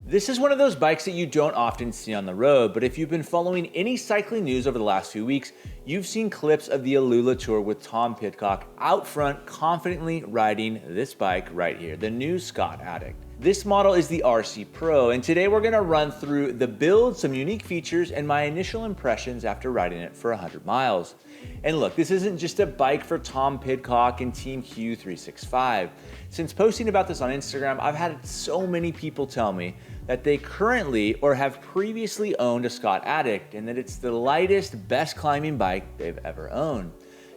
This is one of those bikes that you don't often see on the road, but if you've been following any cycling news over the last few weeks, you've seen clips of the Alula Tour with Tom Pidcock out front confidently riding this bike right here, the new Scott Addict. This model is the RC Pro, and today we're gonna run through the build, some unique features, and my initial impressions after riding it for 100 miles. And look, this isn't just a bike for Tom Pidcock and Team Q365. Since posting about this on Instagram, I've had so many people tell me that they currently or have previously owned a Scott Addict and that it's the lightest, best climbing bike they've ever owned.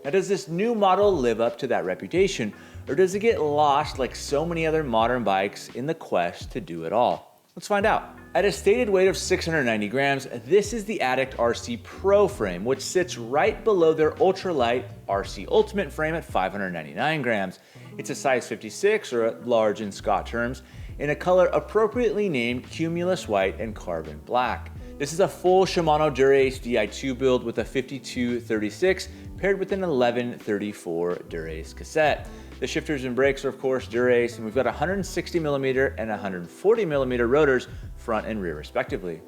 Now, does this new model live up to that reputation, or does it get lost like so many other modern bikes in the quest to do it all? Let's find out. At a stated weight of 690 grams, this is the Addict RC Pro frame, which sits right below their ultralight RC Ultimate frame at 599 grams. It's a size 56, or large in Scott terms, in a color appropriately named Cumulus White and Carbon Black. This is a full Shimano Dura-Ace Di2 build with a 5236 paired with an 1134 Dura-Ace cassette. The shifters and brakes are of course Dura-Ace, and we've got 160mm and 140mm rotors front and rear respectively.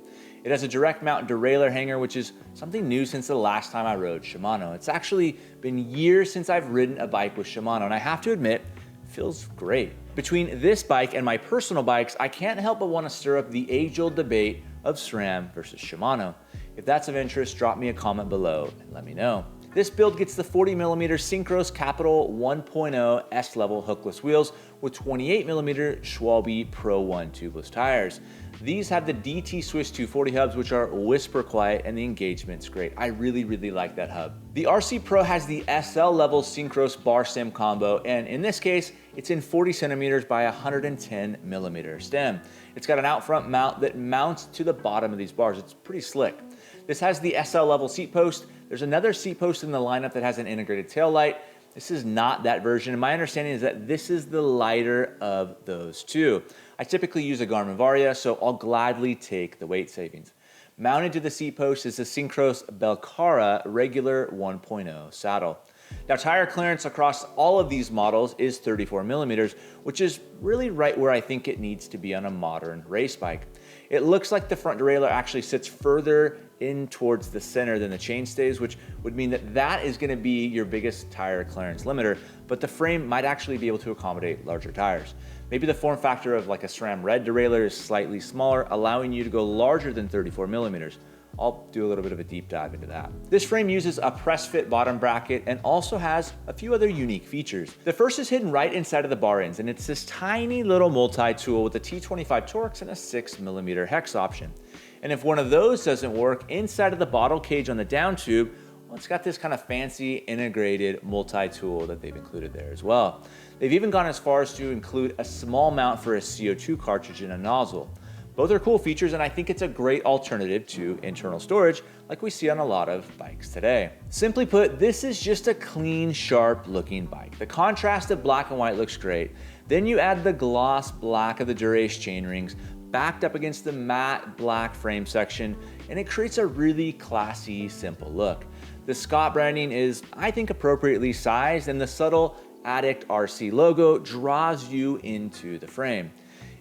It has a direct mount derailleur hanger, which is something new since the last time I rode Shimano. It's actually been years since I've ridden a bike with Shimano, and I have to admit, it feels great. Between this bike and my personal bikes, I can't help but want to stir up the age-old debate of SRAM versus Shimano. If that's of interest, drop me a comment below and let me know. This build gets the 40mm Synchros Capital 1.0 S-Level hookless wheels with 28mm Schwalbe Pro 1 tubeless tires. These have the DT Swiss 240 hubs, which are whisper quiet, and the engagement's great. I really like that hub. The RC Pro has the SL level Synchros bar stem combo, and in this case, it's in 40cm by 110mm stem. It's got an out front mount that mounts to the bottom of these bars. It's pretty slick. This has the SL level seat post. There's another seat post in the lineup that has an integrated tail light. This is not that version, and my understanding is that this is the lighter of those two. I typically use a Garmin Varia, so I'll gladly take the weight savings. Mounted to the seat post is the Synchros Belcara regular 1.0 saddle. Now, tire clearance across all of these models is 34mm, which is really right where I think it needs to be on a modern race bike. It looks like the front derailleur actually sits further in towards the center than the chainstays, which would mean that that is going to be your biggest tire clearance limiter, but the frame might actually be able to accommodate larger tires. Maybe the form factor of like a SRAM red derailleur is slightly smaller, allowing you to go larger than 34mm. I'll do a little bit of a deep dive into that. This frame uses a press fit bottom bracket and also has a few other unique features. The first is hidden right inside of the bar ends, and it's this tiny little multi-tool with a T25 Torx and a 6mm hex option. And if one of those doesn't work, inside of the bottle cage on the down tube, well, it's got this kind of fancy integrated multi-tool that they've included there as well. They've even gone as far as to include a small mount for a CO2 cartridge and a nozzle. Both are cool features, and I think it's a great alternative to internal storage like we see on a lot of bikes today. Simply put, this is just a clean, sharp looking bike. The contrast of black and white looks great. Then you add the gloss black of the Dura-Ace chainrings backed up against the matte black frame section, and it creates a really classy, simple look. The Scott branding is, I think, appropriately sized, and the subtle Addict RC logo draws you into the frame.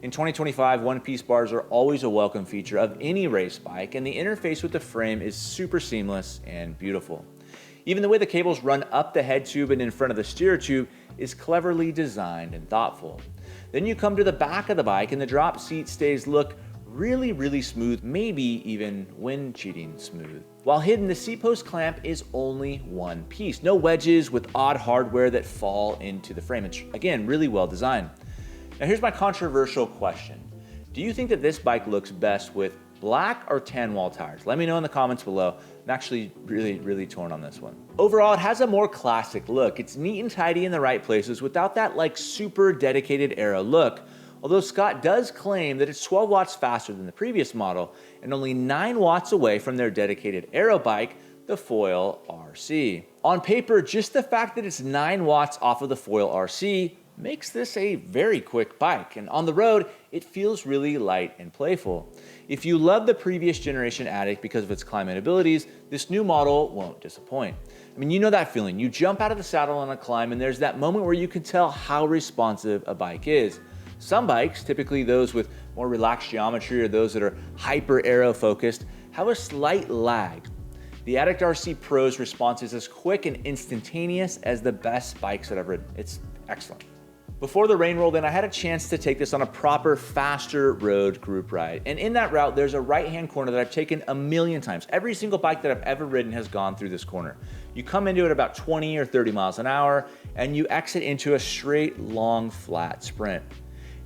In 2025, one-piece bars are always a welcome feature of any race bike, and the interface with the frame is super seamless and beautiful. Even the way the cables run up the head tube and in front of the steer tube is cleverly designed and thoughtful. Then you come to the back of the bike, and the drop seat stays look really smooth, maybe even wind cheating smooth. While hidden, the seat post clamp is only one piece. No wedges with odd hardware that fall into the frame. It's, again, really well designed. Now here's my controversial question. Do you think that this bike looks best with black or tan wall tires? Let me know in the comments below. I'm actually really torn on this one. Overall, it has a more classic look. It's neat and tidy in the right places without that like super dedicated aero look. Although Scott does claim that it's 12 watts faster than the previous model and only 9 watts away from their dedicated aero bike, the Foil RC. On paper, just the fact that it's 9 watts off of the Foil RC makes this a very quick bike, and on the road, it feels really light and playful. If you love the previous generation Addict because of its climate abilities, this new model won't disappoint. I mean, you know that feeling. You jump out of the saddle on a climb, and there's that moment where you can tell how responsive a bike is. Some bikes, typically those with more relaxed geometry or those that are hyper aero focused, have a slight lag. The Addict RC Pro's response is as quick and instantaneous as the best bikes that I've ridden. It's excellent. Before the rain rolled in, I had a chance to take this on a proper, faster road group ride. And in that route, there's a right-hand corner that I've taken a million times. Every single bike that I've ever ridden has gone through this corner. You come into it about 20 or 30 miles an hour, and you exit into a straight, long, flat sprint.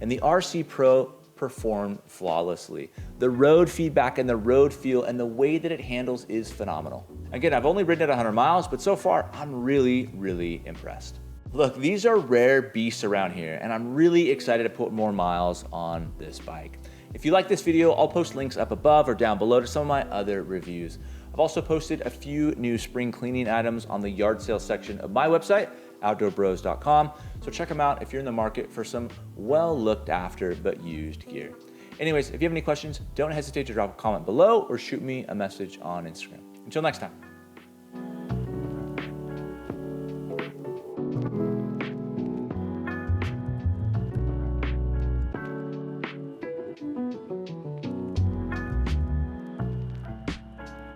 And the RC Pro performed flawlessly. The road feedback and the road feel and the way that it handles is phenomenal. Again, I've only ridden it 100 miles, but so far, I'm really, really impressed. Look, these are rare beasts around here, and I'm really excited to put more miles on this bike. If you like this video, I'll post links up above or down below to some of my other reviews. I've also posted a few new spring cleaning items on the yard sale section of my website, outdoorbros.com, so check them out if you're in the market for some well looked after but used gear. Anyways, if you have any questions, don't hesitate to drop a comment below or shoot me a message on Instagram. Until next time.